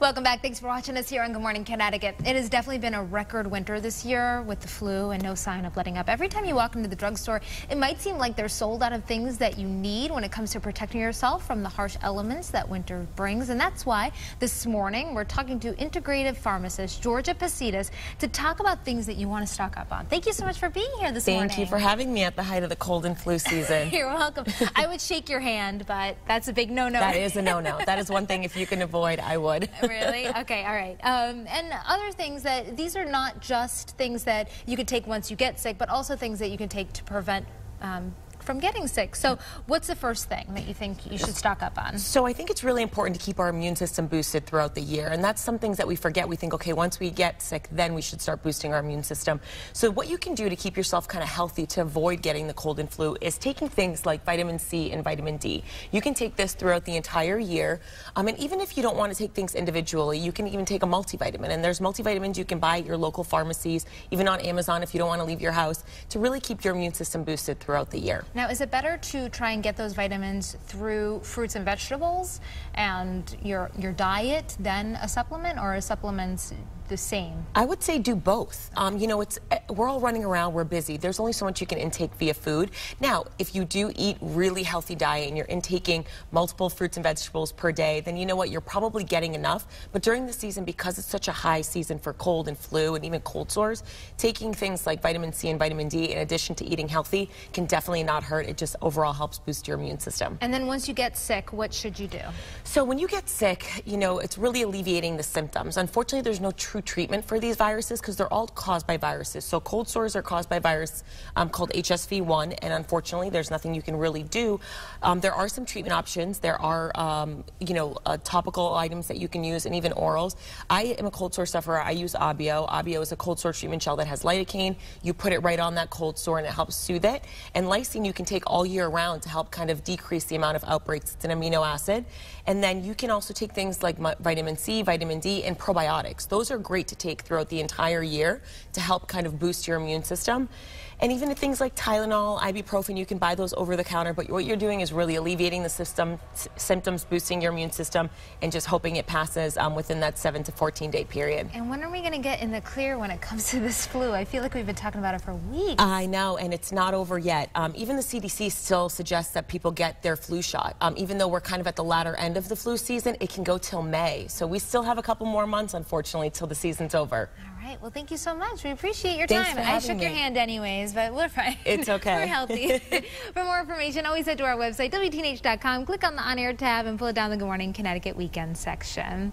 Welcome back. Thanks for watching us here on Good Morning Connecticut. It has definitely been a record winter this year with the flu and no sign of letting up. Every time you walk into the drugstore, it might seem like they're sold out of things that you need when it comes to protecting yourself from the harsh elements that winter brings. And that's why this morning we're talking to integrative pharmacist Georgia Pasitas to talk about things that you want to stock up on. Thank you so much for being here this morning. Thank you for having me at the height of the cold and flu season. You're welcome. I would shake your hand, but that's a big no-no. That is a no-no. That is one thing if you can avoid, I would. Really? Okay, all right. And other things that, these are not just things that you can take once you get sick, but also things that you can take to prevent from getting sick. So what's the first thing that you think you should stock up on? So I think it's really important to keep our immune system boosted throughout the year. And that's some things that we forget. We think, okay, once we get sick, then we should start boosting our immune system. So what you can do to keep yourself kind of healthy to avoid getting the cold and flu is taking things like vitamin C and vitamin D. You can take this throughout the entire year. And even if you don't want to take things individually, you can even take a multivitamin. And there's multivitamins you can buy at your local pharmacies, even on Amazon if you don't want to leave your house, to really keep your immune system boosted throughout the year. Now, is it better to try and get those vitamins through fruits and vegetables and your diet than a supplement, or are supplements the same? I would say do both. You know, we're all running around, we're busy. There's only so much you can intake via food. Now, if you do eat really healthy diet and you're intaking multiple fruits and vegetables per day, then you know what, you're probably getting enough. But during the season, because it's such a high season for cold and flu and even cold sores, taking things like vitamin C and vitamin D in addition to eating healthy can definitely not hurt. It just overall helps boost your immune system. And then once you get sick, what should you do? So when you get sick, you know, it's really alleviating the symptoms. Unfortunately, there's no true treatment for these viruses because they're all caused by viruses. So cold sores are caused by a virus called HSV1, and unfortunately there's nothing you can really do. There are some treatment options. There are you know, topical items that you can use, and even orals. I am a cold sore sufferer. I use Abio. Abio is a cold sore treatment gel that has lidocaine. You put it right on that cold sore and it helps soothe it. And lysine you can take all year round to help kind of decrease the amount of outbreaks. It's an amino acid. And then you can also take things like vitamin C, vitamin D, and probiotics. Those are great to take throughout the entire year to help kind of boost your immune system. And even things like Tylenol, ibuprofen, you can buy those over the counter, but what you're doing is really alleviating the symptoms, boosting your immune system, and just hoping it passes within that 7 to 14-day period. And when are we going to get in the clear when it comes to this flu? I feel like we've been talking about it for weeks. I know, and it's not over yet. Even the CDC still suggests that people get their flu shot. Even though we're kind of at the latter end of the flu season, it can go till May. So we still have a couple more months, unfortunately, till the season's over. All right. Well, thank you so much. We appreciate your Thanks time. for I having shook me. your hand anyways, but we're fine. It's okay. We're healthy. For more information, always head to our website, WTNH.com. Click on the On Air tab and pull it down the Good Morning Connecticut Weekend section.